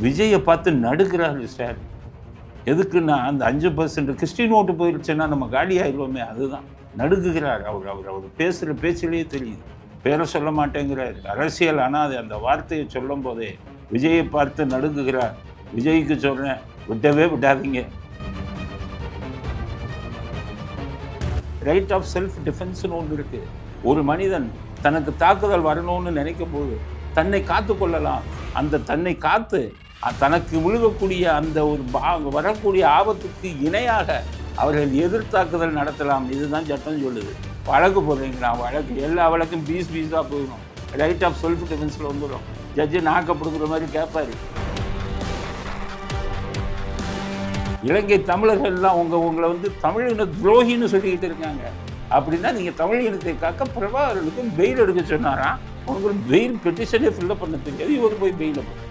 விஜயை பார்த்து நடுக்கிறாரு சார். எதுக்குன்னா அந்த 5% கிறிஸ்டின் ஓட்டு போயிடுச்சுன்னா நம்ம காலி ஆயிடுவோமே, அதுதான் நடுக்குகிறார். அவர் பேசுகிற பேச்சிலேயே தெரியுது. பேரை சொல்ல மாட்டேங்கிறார். அரசியல் அனாதை அந்த வார்த்தையை சொல்லும் போதே விஜயை பார்த்து நடுக்குகிறார். விஜய்க்கு சொல்கிறேன், விட்டவே விடாதீங்க. ரைட் ஆஃப் செல்ஃப் டிஃபென்ஸ்னு ஒன்று இருக்குது. ஒரு மனிதன் தனக்கு தாக்குதல் வரணும்னு நினைக்கும் போது தன்னை காத்து கொள்ளலாம். அந்த தன்னை காத்து தனக்கு விழுகக்கூடிய அந்த ஒரு வரக்கூடிய ஆபத்துக்கு இணையாக அவர்கள் எதிர்த்தாக்குதல் நடத்தலாம். இதுதான் சட்டம் சொல்லுது. வழக்கு போடுறீங்களா? வழக்கு எல்லா வழக்கும் பீஸாக போயிடும். ரைட் ஆஃப் செல்ஃப் டிஃபென்ஸில் வந்துடும். ஜட்ஜு நாக்கப்படுக்கிற மாதிரி கேட்பாரு. இலங்கை தமிழர்கள்லாம் உங்களை வந்து தமிழின துரோகின்னு சொல்லிக்கிட்டு இருக்காங்க. அப்படின்னா நீங்கள் தமிழ் இனத்தை காக்க பிரபாகரனுக்கு பெயில் எடுக்க சொன்னாராம். உங்களுக்கு பெயில் பெட்டிஷனே ஃபில்லப் பண்ண தெரியாது, இவர் போய் பெயில் பண்ண.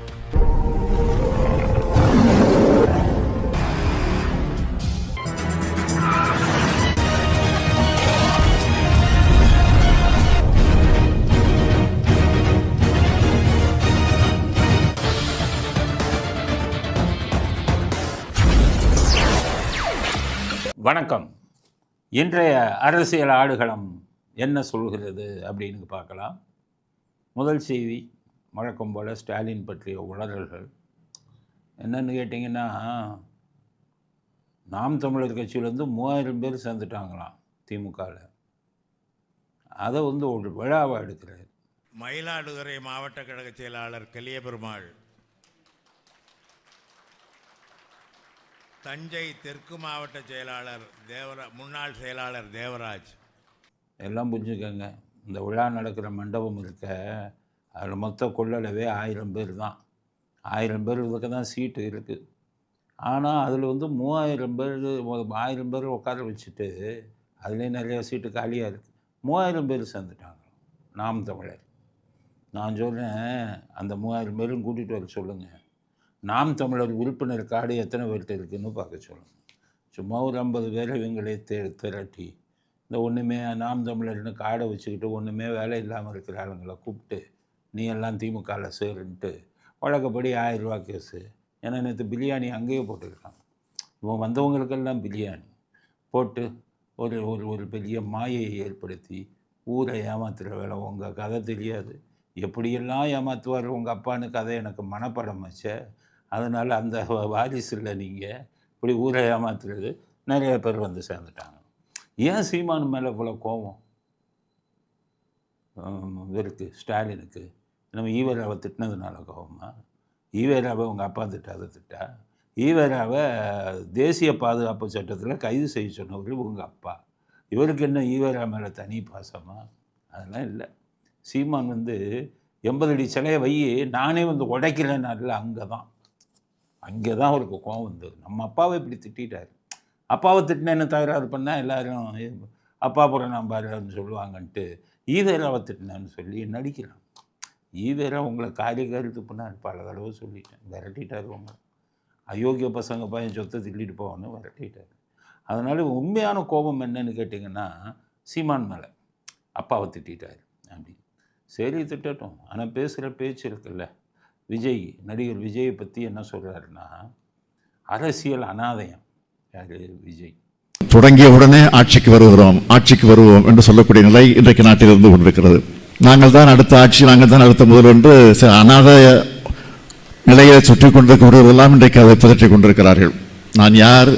வணக்கம். இன்றைய அரசியல் ஆடுகளம் என்ன சொல்கிறது அப்படின்னு பார்க்கலாம். முதல் செய்தி, வழக்கம் போல் ஸ்டாலின் பற்றிய உளறல்கள். என்னென்னு கேட்டிங்கன்னா, நாம் தமிழர் கட்சியிலேருந்து 3000 பேர் சேர்ந்துட்டாங்களாம் திமுகவில். அதை வந்து ஒரு விழாவாக எடுக்கிறார். மயிலாடுதுறை மாவட்ட கழக செயலாளர் கலியபெருமாள், தஞ்சை தெற்கு மாவட்ட செயலாளர் முன்னாள் செயலாளர் தேவராஜ். எல்லாம் புரிஞ்சுக்கங்க. இந்த விழா நடக்கிற மண்டபம் இருக்க, அதில் மொத்த கொள்ளளவே 1000 பேர் தான். 1000 பேர் இதுக்கு தான் சீட்டு இருக்குது. ஆனால் அதில் வந்து 3000 பேர் 1000 பேர் உட்கார வச்சுட்டு அதுலேயே நிறையா சீட்டு காலியாக இருக்குது. 3000 பேர் சேர்ந்துட்டாங்க நாம் தமிழர். நான் சொல்கிறேன், அந்த 3000 பேரும் கூட்டிகிட்டு வர சொல்லுங்கள். நாம் தமிழர் உறுப்பினர் கார்டு எத்தனை பேர்கிட்ட இருக்குதுன்னு பார்க்க சொல்லணும். சும்மா ஒரு 50 பேரை இவங்களே திரட்டி இந்த ஒன்றுமே நாம் தமிழர்னு கார்டை வச்சுக்கிட்டு ஒன்றுமே வேலை இல்லாமல் இருக்கிற ஆளுங்களை கூப்பிட்டு நீ எல்லாம் திமுகவில் சேருன்ட்டு வழக்கப்படி 1000 ரூபா கேஸு. ஏன்னா நேற்று பிரியாணி அங்கேயே போட்டுருக்காங்க. இவன் வந்தவங்களுக்கெல்லாம் பிரியாணி போட்டு ஒரு ஒரு ஒரு பெரிய மாயையை ஏற்படுத்தி ஊரை ஏமாத்துகிற வேலை. உங்கள் கதை தெரியாது, எப்படியெல்லாம் ஏமாற்றுவார் உங்கள் அப்பான்னு கதை எனக்கு மனப்படம் வச்ச. அதனால் அந்த வாரிசில் நீங்கள் இப்படி ஊரை ஏமாத்துறது நிறைய பேர் வந்து சேர்ந்துட்டாங்க. ஏன் சீமான் மேலே இவ்வளோ கோபம் இவருக்கு, ஸ்டாலினுக்கு? நம்ம ஈவேராவை திட்டினதுனால கோபமா? ஈவேராவை உங்கள் அப்பா திட்டா? ஈவேராவை தேசிய பாதுகாப்பு சட்டத்தில் கைது செய்ய சொன்னவர் உங்கள் அப்பா. இவருக்கு என்ன ஈவேரா மேலே தனி பாசமா? அதெல்லாம் இல்லை. சீமான் வந்து 80 அடி சிலையை வை, நானே வந்து உடைக்கலைன்னால அங்கே தான் அவருக்கு கோவம் வந்தது. நம்ம அப்பாவை இப்படி திட்டார். அப்பாவை திட்டினா என்ன தகராறு பண்ணால் எல்லோரும் அப்பா புறம் நான் பாருன்னு சொல்லுவாங்கன்ட்டு ஈவேராவை திட்டினான்னு சொல்லி நடிக்கிறான். ஈவேரா உங்களை கருத்து பண்ணார், பல தடவை சொல்லிட்டேன். விரட்டிட்டார். உங்களை அயோக்கிய பசங்க பையன் சொத்தை திட்டிட்டு போவான்னு விரட்டிட்டார். அதனால் உண்மையான கோபம் என்னன்னு கேட்டிங்கன்னா, சீமான் மேலே அப்பாவை திட்டார் அப்படி. சரி, திட்டட்டும். ஆனால் பேசுகிற பேச்சு இருக்குல்ல, விஜய், நடிகர் விஜயை பற்றி என்ன சொல்கிறாருன்னா, அரசியல் அனாதயம். யார்? விஜய். தொடங்கிய உடனே ஆட்சிக்கு வருவோம் என்று சொல்லக்கூடிய நிலை இன்றைக்கு நாட்டில் இருந்து கொண்டிருக்கிறது. நாங்கள் தான் அடுத்த ஆட்சி, நாங்கள் தான் அடுத்த முதல் என்று அனாதய நிலையை சுற்றி கொண்டிருக்கிறவர்களெல்லாம் இன்றைக்கு அதை பிதற்றிக் கொண்டிருக்கிறார்கள். நான் யார்,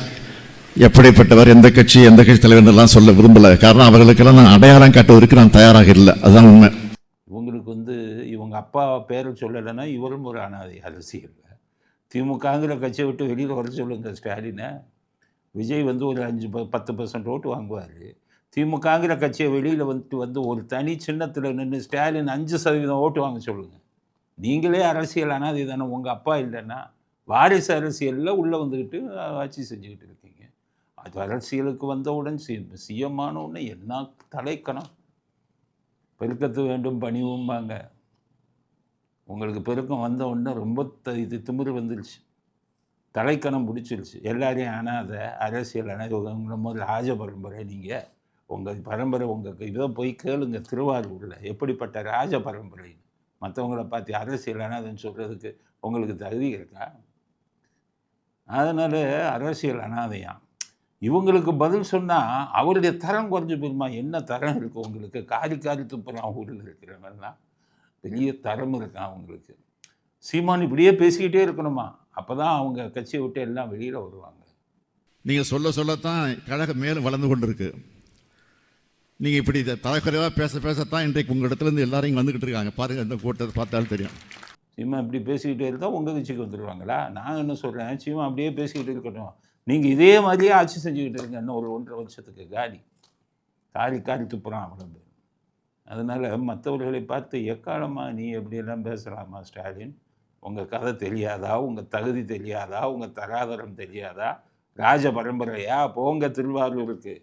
எப்படிப்பட்டவர், எந்த கட்சி தலைவர் எல்லாம் சொல்ல விரும்பலை. காரணம், அவர்களுக்கெல்லாம் நான் அடையாளம் காட்டுவதற்கு நான் தயாராக இல்லை. அதுதான் உண்மை. இவங்களுக்கு வந்து இவங்க அப்பா பேரை சொல்லலைன்னா இவரும் ஒரு அனாதை அரசியலில். திமுகங்கிற கட்சியை விட்டு வெளியில் வர சொல்லுங்கள் ஸ்டாலினை. விஜய் வந்து ஒரு 5-10% ஓட்டு வாங்குவார். திமுகங்கிற கட்சியை வெளியில் வந்து ஒரு தனி சின்னத்தில் நின்று ஸ்டாலின் 5% ஓட்டு வாங்க சொல்லுங்கள். நீங்களே அரசியல் அனாதை தானே. உங்கள் அப்பா இல்லைன்னா வாரிசு அரசியலில் உள்ளே வந்துக்கிட்டு ஆட்சி செஞ்சுக்கிட்டு இருக்கீங்க. அது அரசியலுக்கு வந்தவுடன் சிஎம்மானவுடனே என்ன தலைக்கணம். பெருக்கத்து வேண்டும் பணிவும்பாங்க. உங்களுக்கு பெருக்கம் வந்த உடனே ரொம்ப திமிரு வந்துருச்சு, தலைக்கணம் பிடிச்சிருச்சு. எல்லாரையும் அனாதை, அரசியல் அனாதை. உங்களை முதல்ல ராஜ பரம்பரை. நீங்கள் உங்கள் பரம்பரை உங்கள் இதை போய் கேளுங்க திருவாரூரில் எப்படிப்பட்ட ராஜ பரம்பரை. மற்றவங்கள பார்த்து அரசியல் அனாதைன்னு சொல்கிறதுக்கு உங்களுக்கு தகுதி இருக்கா? அதனால் அரசியல் அனாதையாம். இவங்களுக்கு பதில் சொன்னால் அவருடைய தரம் குறைஞ்சி போயிருமா? என்ன தரம் இருக்குது உங்களுக்கு? காரி காரி துப்புறான் ஊரில் இருக்கிறவங்கெல்லாம். பெரிய தரம் இருக்கான் அவங்களுக்கு. சீமான் இப்படியே பேசிக்கிட்டே இருக்கணுமா? அப்போ தான் அவங்க கட்சியை விட்டு எல்லாம் வெளியில் வருவாங்க. நீங்கள் சொல்ல சொல்லத்தான் கழகம் மேலும் வளர்ந்து கொண்டு இருக்கு. நீங்கள் இப்படி தலைக்குறைவாக பேசத்தான் இன்றைக்கு உங்கள் இடத்துலேருந்து எல்லாரும் இங்கே வந்துக்கிட்டு இருக்காங்க. பாருங்கள், இந்த கூட்டத்தை பார்த்தாலும் தெரியும். சீமா இப்படி பேசிக்கிட்டே இருந்தால் உங்கள் கட்சிக்கு வந்துடுவாங்களா? நான் என்ன சொல்கிறேன், சீமா அப்படியே பேசிக்கிட்டு இருக்கட்டும். நீங்கள் இதே மாதிரியே ஆட்சி செஞ்சுக்கிட்டு இருங்க இன்னும் ஒரு 1.5 வருஷத்துக்கு. காரி காரி துப்புறான் அவ்வளவு. அதனால் மற்றவர்களை பார்த்து எக்காலமாக நீ எப்படியெல்லாம் பேசலாமா ஸ்டாலின்? உங்கள் கதை தெரியாதா? உங்கள் தகுதி தெரியாதா? உங்கள் தராதரம் தெரியாதா? ராஜ பரம்பரையா? போங்க திருவாரூருக்கு,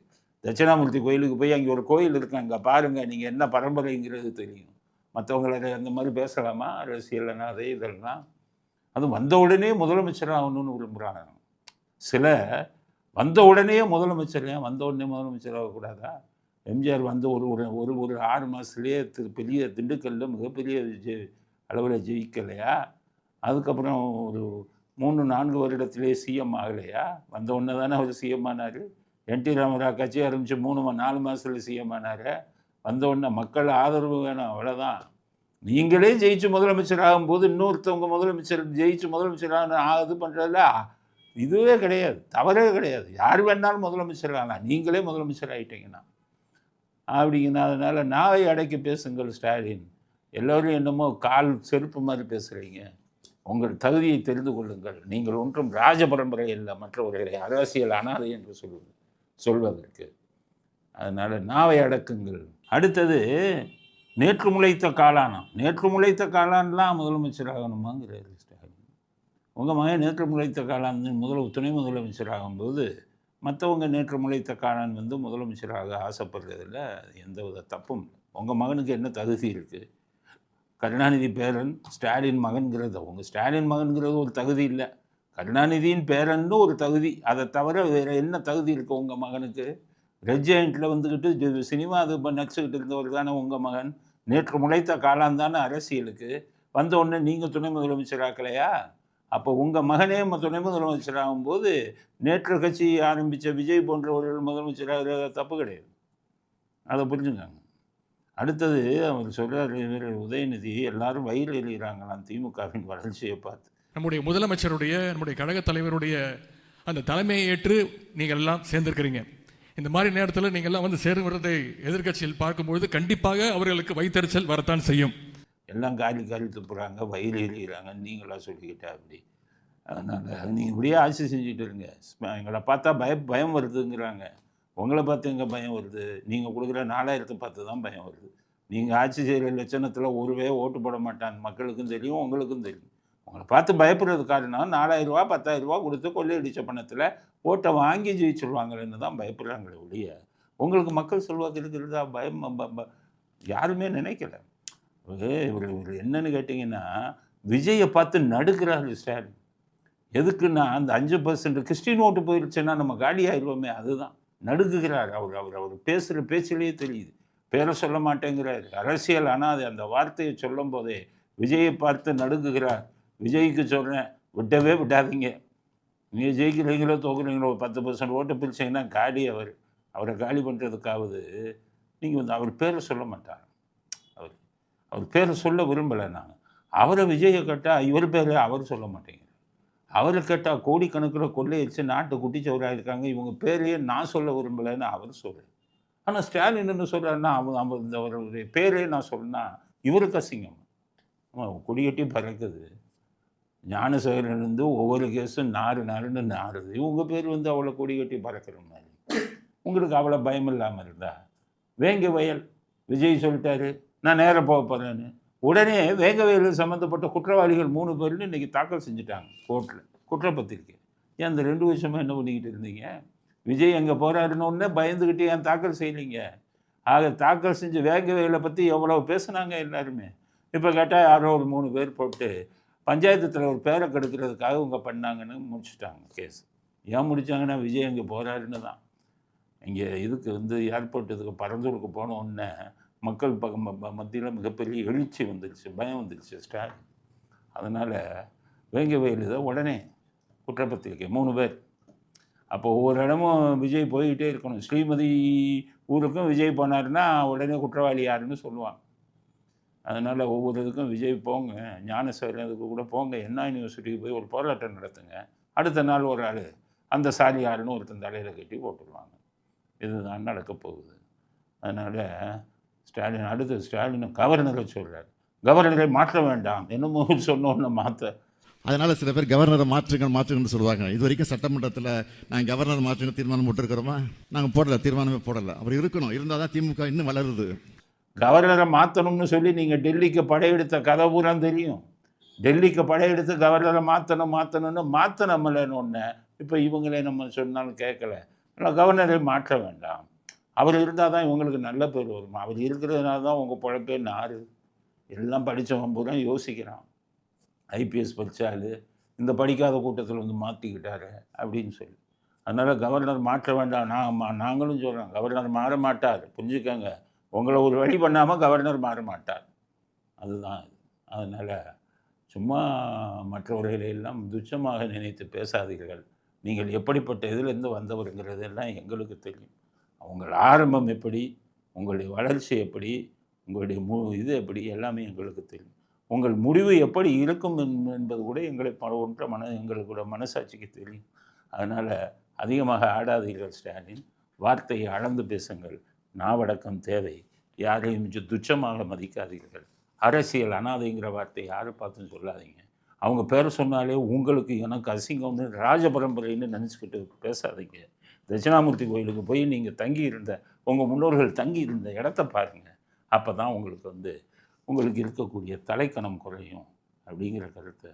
தட்சிணாமூர்த்தி கோயிலுக்கு போய் அங்கே ஒரு கோயில் இருக்கு, அங்கே பாருங்கள், நீங்கள் என்ன பரம்பரைங்கிறது தெரியும். மற்றவங்களை அந்த மாதிரி பேசலாமா? அரசியல்னா அதே இதெல்லாம். அது வந்த உடனே முதலமைச்சர் ஆகணும்னு விரும்புகிறாங்க சில. வந்த உடனே முதலமைச்சர், ஏன் வந்த உடனே முதலமைச்சர் ஆகக்கூடாதா? எம்ஜிஆர் வந்து ஒரு ஒரு ஒரு 6 மாதத்துலேயே பெரிய திண்டுக்கல்லில் மிகப்பெரிய அளவில் ஜெயிக்கலையா? அதுக்கப்புறம் ஒரு 3-4 வருடத்திலே சிஎம் ஆகலையா? வந்த உடனே தானே அவர் சிஎம் ஆனார். என்டி ராமராவ் கட்சி ஆரம்பித்து 3-4 மாதத்தில் சிஎம் ஆனார். வந்த உடனே மக்கள் ஆதரவு வேணும், அவ்வளோதான். நீங்களே ஜெயிச்சு முதலமைச்சர் ஆகும்போது இன்னொருத்தவங்க முதலமைச்சர் ஜெயிச்சு முதலமைச்சர் இது பண்ணுறதுல இதுவே கிடையாது, தவறே கிடையாது. யார் வேணாலும் முதலமைச்சர் ஆகலாம், நீங்களே முதலமைச்சர் ஆகிட்டீங்கன்னா அப்படிங்கன்னா. அதனால் நாவை அடக்கி பேசுங்கள் ஸ்டாலின். எல்லோரும் என்னமோ கால் செருப்பு மாதிரி பேசுகிறீங்க. உங்கள் தகுதியை தெரிந்து கொள்ளுங்கள். நீங்கள் ஒன்றும் ராஜ பரம்பரை இல்லை மற்றவர்களை அரசியல் அனாதை என்று சொல்வதற்கு. அதனால் நாவை அடக்குங்கள். அடுத்தது நேற்று முளைத்த காளானாம். நேற்று முளைத்த காளான்லாம் முதலமைச்சர் ஆகணுமாங்கிறாரு ஸ்டாலின். உங்கள் மகன் நேற்று முளைத்த காளான் துணை முதலமைச்சர் ஆகும்போது மற்றவங்க நேற்று முளைத்த காளான் முதலமைச்சராக ஆசைப்படுறதில்ல எந்த வித தப்பும். உங்கள் மகனுக்கு என்ன தகுதி இருக்குது? கருணாநிதி பேரன், ஸ்டாலின் மகன்கிறது. உங்கள் ஸ்டாலின் மகன்கிறது ஒரு தகுதி இல்லை, கருணாநிதியின் பேரன்னு ஒரு தகுதி. அதை தவிர வேறு என்ன தகுதி இருக்குது உங்கள் மகனுக்கு? ரெட் ஜெயண்ட்டில் வந்துக்கிட்டு சினிமா அது நடிச்சுக்கிட்டு இருந்தவர் தானே உங்கள் மகன். நேற்று முளைத்த காளான் தானே அரசியலுக்கு. வந்த உடனே நீங்கள் துணை முதலமைச்சர் ஆக்கலையா? அப்போ உங்கள் மகனே துணை முதலமைச்சர் ஆகும்போது நேற்று கட்சி ஆரம்பித்த விஜய் போன்றவர்கள் முதலமைச்சராக தப்பு கிடையாது. அதை புரிஞ்சுக்காங்க. அடுத்தது அவர் சொல்கிறார், உதயநிதி எல்லாரும் வயிறு எறிகிறாங்களாம் திமுகவின் வளர்ச்சியை பார்த்து. நம்முடைய முதலமைச்சருடைய, நம்முடைய கழக தலைவருடைய அந்த தலைமையை ஏற்று நீங்கள் எல்லாம் சேர்ந்திருக்கிறீங்க. இந்த மாதிரி நேரத்தில் நீங்கள்லாம் சேருவதை எதிர்கட்சியில் பார்க்கும்பொழுது கண்டிப்பாக அவர்களுக்கு வயிற்றெரிச்சல் வரத்தான் செய்யும். எல்லாம் காலி துப்புறாங்க, வயிறு எறிகிறாங்கன்னு நீங்களாக சொல்லிக்கிட்டா அப்படி. அதனால் நீங்கள் இப்படியே ஆட்சி செஞ்சுட்டு இருங்க. எங்களை பார்த்தா பயம் வருதுங்கிறாங்க. உங்களை பார்த்து எங்கே பயம் வருது? நீங்கள் கொடுக்குற 4000 பார்த்து தான் பயம் வருது. நீங்கள் ஆட்சி செய்கிற லட்சணத்தில் ஒருவே ஓட்டு போட மாட்டான், மக்களுக்கும் தெரியும், உங்களுக்கும் தெரியும். உங்களை பார்த்து பயப்படுறது காரணம் 4000 ரூபா 10,000 ரூபா கொடுத்து கொள்ளையடித்த பணத்தில் ஓட்டை வாங்கி ஜெயிச்சுருவாங்களேன்னு தான் பயப்படுறாங்களே ஒழிய உங்களுக்கு மக்கள் செல்வாக்கு இருக்கிறதா பயம் யாருமே நினைக்கல. இவர் என்னன்னு கேட்டிங்கன்னா, விஜயை பார்த்து நடுக்கிறாரு ஸ்டாலின். எதுக்குன்னா அந்த 5% கிறிஸ்டின் ஓட்டு போயிடுச்சுன்னா நம்ம காலி ஆயிடுவோமே, அதுதான் நடுக்குகிறார். அவர் பேசுகிற பேச்சிலேயே தெரியுது. பேரை சொல்ல மாட்டேங்கிறார். அரசியல் அனாதை அந்த வார்த்தையை சொல்லும் போதே விஜயை பார்த்து நடுக்குகிறார். விஜய்க்கு சொல்கிறேன், விட்டவே விட்டாதீங்க. நீங்கள் ஜெயிக்கிறீங்களோ தோக்குறீங்களோ 10% ஓட்டை பிரிச்சிங்கன்னா காலி. அவரை காலி பண்ணுறதுக்காவது நீங்கள் அவர் பேரை சொல்ல மாட்டார். அவர் பேரை சொல்ல விரும்பலை. நான் அவரை விஜயை கேட்டால் இவர் பேரை அவர் சொல்ல மாட்டேங்கிறார். அவரை கேட்டால் கோடிக்கணக்கில் கொள்ளையடிச்சு நாட்டை குட்டிச்சவராக இருக்காங்க, இவங்க பேரையே நான் சொல்ல விரும்பலைன்னு அவர் சொல்கிறேன். ஆனால் ஸ்டாலின் என்ன சொல்கிறாருன்னா, அவருடைய பேரையே நான் சொன்னா இவருக்கு அசிங்கம். கொடிக்கட்டி பறக்குது. ஞானசேகரன் ஒவ்வொரு கேஸும் நாருன்னு நாறுது. இவங்க பேர் அவ்வளோ கொடிக்கட்டி பறக்கிற மாதிரி. உங்களுக்கு அவ்வளோ பயம் இல்லாமல் இருந்தா வேங்க வயல் விஜய் சொல்லிட்டாரு நான் நேராக போக போகிறேன்னு. உடனே வேங்க வயலில் சம்மந்தப்பட்ட குற்றவாளிகள் 3 பேர்னு இன்றைக்கி தாக்கல் செஞ்சுட்டாங்க கோர்ட்டில், குற்றப்பத்திரிக்கை. ஏன் அந்த 2 வருஷமாக என்ன பண்ணிக்கிட்டு இருந்தீங்க? விஜய் அங்கே போகிறாருன்னு பயந்துக்கிட்டு ஏன் தாக்கல் செய்யலைங்க? ஆக தாக்கல் செஞ்சு வேங்க வயலை பற்றி எவ்வளோ பேசுனாங்க எல்லாருமே. இப்போ கேட்டால் யாரோ ஒரு 3 பேர் போட்டு பஞ்சாயத்து தலைவர் பேரை கெடுக்கிறதுக்காக இவங்க பண்ணாங்கன்னு முடிச்சுட்டாங்க கேஸ். ஏன் முடித்தாங்கன்னா விஜய் அங்கே போகிறாருன்னு தான். இங்கே இதுக்கு ஏர்போர்ட் இதுக்கு பரந்தூருக்கு போன உடனே மக்கள் மத்தியில் மிகப்பெரிய எழுச்சி வந்துருச்சு, பயம் வந்துருச்சு ஸ்டாலின். அதனால் வேங்கை எழுத உடனே குற்றப்பத்திரிக்கை 3 பேர். அப்போ ஒவ்வொரு இடமும் விஜய் போய்கிட்டே இருக்கணும். ஸ்ரீமதி ஊருக்கும் விஜய் போனாருன்னா உடனே குற்றவாளி யாருன்னு சொல்லுவாங்க. அதனால் ஒவ்வொரு இதுக்கும் விஜய் போங்க, ஞானசேகரனுக்கு கூட போங்க, எண்ணா யூனிவர்சிட்டிக்கு போய் ஒரு போராட்டம் நடத்துங்க. அடுத்த நாள் ஒரு ஆள் அந்த சாரி யாருன்னு ஒருத்தன் தலையில் கட்டி போட்டுருவாங்க. இதுதான் நடக்க போகுது. அதனால் ஸ்டாலின் கவர்னரை சொல்கிறார். கவர்னரை மாற்ற வேண்டாம், என்னமோ சொன்னோன்னு மாற்ற. அதனால சில பேர் கவர்னரை மாற்றுங்கன்னு சொல்லுவாங்க. இது வரைக்கும் சட்டமன்றத்தில் நாங்கள் கவர்னர் மாற்றுங்க தீர்மானம் போட்டிருக்கிறோமா? நாங்கள் போடலை, தீர்மானமே போடலை. அவர் இருக்கணும், இருந்தால் தான் திமுக இன்னும் வளருது. கவர்னரை மாற்றணும்னு சொல்லி நீங்கள் டெல்லிக்கு படையெடுத்த கதை பூரா தெரியும். டெல்லிக்கு படையெடுத்து கவர்னரை மாற்றணும்னு நம்மளன்னு ஒன்று. இப்போ இவங்களே நம்ம சொன்னாலும் கேட்கல. ஆனால் கவர்னரை மாற்ற வேண்டாம், அவர் இருந்தால் தான் இவங்களுக்கு நல்ல பேர் வரும். அவர் இருக்கிறதுனால தான் உங்கள் பொழப்பே நாறு. எல்லாம் படித்தவன் பூரா யோசிக்கிறான். ஐபிஎஸ் படித்தால் இந்த படிக்காத கூட்டத்தில் வந்து மாற்றிக்கிட்டாரு அப்படின்னு சொல்லி. அதனால் கவர்னர் மாற்ற வேண்டாம். நாங்களும் சொல்கிறோம், கவர்னர் மாற மாட்டார், புரிஞ்சுக்கங்க. உங்களை ஒரு வழி பண்ணாமல் கவர்னர் மாற மாட்டார். அதுதான். அதனால் சும்மா மற்றவர்களை எல்லாம் துச்சமாக நினைத்து பேசாதீர்கள். நீங்கள் எப்படிப்பட்ட இதிலிருந்து வந்தவருங்கிறதெல்லாம் எங்களுக்கு தெரியும். உங்கள் ஆரம்பம் எப்படி, உங்களுடைய வளர்ச்சி எப்படி, உங்களுடைய இது எப்படி, எல்லாமே எங்களுக்கு தெரியும். உங்கள் முடிவு எப்படி இருக்கும் என்பது கூட எங்களுடைய மனசாட்சிக்கு தெரியும். அதனால் அதிகமாக ஆடாதீர்கள் ஸ்டாலின். வார்த்தையை அளந்து பேசுங்கள். நாவடக்கம் தேவை. யாரையும் துச்சமாக மதிக்காதீர்கள். அரசியல் அனாதைங்கிற வார்த்தையை யாரை பார்த்துன்னு சொல்லாதீங்க. அவங்க பேரை சொன்னாலே உங்களுக்கு எனக்கு அசிங்கம்னு ராஜபரம்பரைன்னு நினச்சிக்கிட்டு பேசாதீங்க. தட்சிணாமூர்த்தி கோயிலுக்கு போய் நீங்கள் தங்கியிருந்த உங்கள் முன்னோர்கள் தங்கியிருந்த இடத்த பாருங்கள். அப்போ தான் உங்களுக்கு இருக்கக்கூடிய தலைக்கணம் குறையும் அப்படிங்கிற கருத்தை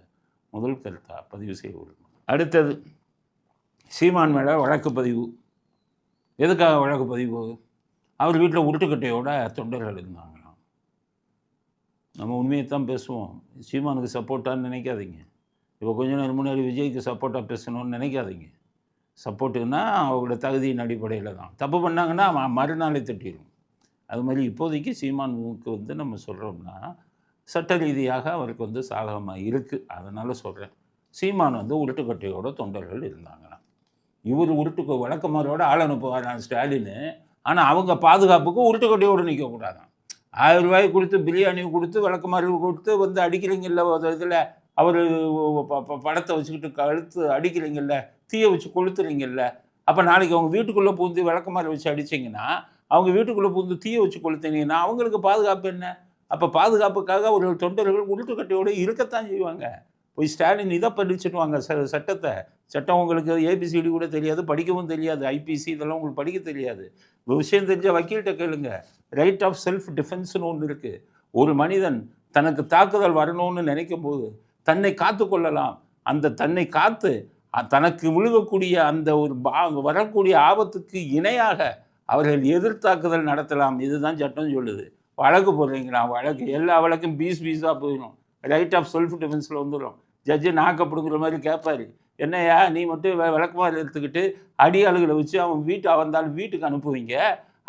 முதல் கருத்தாக பதிவு செய்ய விரும்புகிறேன். அடுத்தது சீமான் மேலே வழக்கு பதிவு. எதுக்காக வழக்கு பதிவு? அவர் வீட்டில் உருட்டுக்கட்டையோட தொண்டர்கள் இருந்தாங்களாம். நம்ம உண்மையை தான் பேசுவோம். சீமானுக்கு சப்போர்ட்டான்னு நினைக்காதீங்க. இப்போ கொஞ்ச நேரம் முன்னாடி விஜய்க்கு சப்போர்ட்டாக பேசணும்னு நினைக்காதீங்க. சப்போர்ட்டுன்னா அவங்களோட தகுதியின் அடிப்படையில் தான். தப்பு பண்ணாங்கன்னா மறுநாளே திட்டிடும். அது மாதிரி இப்போதைக்கு சீமானுக்கு நம்ம சொல்கிறோம்னா சட்ட ரீதியாக அவருக்கு சாதகமாக இருக்குது. அதனால் சொல்கிறேன். சீமான் உருட்டுக்கட்டையோட தொண்டர்கள் இருந்தாங்களாம். இவர் வழக்கமாரோட ஆள் அனுப்புவார் ஸ்டாலின். ஆனால் அவங்க பாதுகாப்புக்கு உருட்டுக்கட்டையோடு நிற்கக்கூடாதான். 1000 ரூபாய் கொடுத்து பிரியாணி கொடுத்து விளக்கமாறு கொடுத்து அடிக்கிறீங்கல்ல, இதில் அவர் படத்தை வச்சுக்கிட்டு கழுத்து அடிக்கிறீங்கல்ல, தீயை வச்சு கொளுத்துறீங்கல்ல. அப்போ நாளைக்கு அவங்க வீட்டுக்குள்ளே பூந்து விளக்கமாறு வச்சு அடிச்சிங்கன்னா, அவங்க வீட்டுக்குள்ளே பூந்து தீயை வச்சு கொளுத்துனீங்கன்னா அவங்களுக்கு பாதுகாப்பு என்ன? அப்போ பாதுகாப்புக்காக ஒரு தொண்டர்கள் உருட்டுக்கட்டையோடு இருக்கத்தான் செய்வாங்க. போய் ஸ்டாலின் இதை படிச்சுட்டு வாங்க சட்டம் உங்களுக்கு ஏபிசிடி கூட தெரியாது, படிக்கவும் தெரியாது. ஐபிசி இதெல்லாம் உங்களுக்கு படிக்க தெரியாது. விஷயம் தெரிஞ்ச வக்கீல்கிட்ட கேளுங்க. ரைட் ஆஃப் செல்ஃப் டிஃபென்ஸ்னு ஒன்று இருக்குது. ஒரு மனிதன் தனக்கு தாக்குதல் வரணும்னு நினைக்கும் போது தன்னை காத்து கொள்ளலாம். அந்த தன்னை காத்து தனக்கு விழுகக்கூடிய அந்த ஒரு வரக்கூடிய ஆபத்துக்கு இணையாக அவர்கள் எதிர்த்தாக்குதல் நடத்தலாம். இதுதான் சட்டம் சொல்லுது. வழக்கு போடுறீங்களா? வழக்கு எல்லா வழக்கும் பீஸாக போயிடும். ரைட் ஆஃப் செல்ஃப் டிஃபென்ஸில் வந்துடும். ஜட்ஜு நாக்கப்படுங்கிற மாதிரி கேட்பார். என்னையா நீ மட்டும் விளக்கமாக எடுத்துக்கிட்டு அடியாளுகளை வச்சு அவன் வந்தாலும் வீட்டுக்கு அனுப்புவீங்க.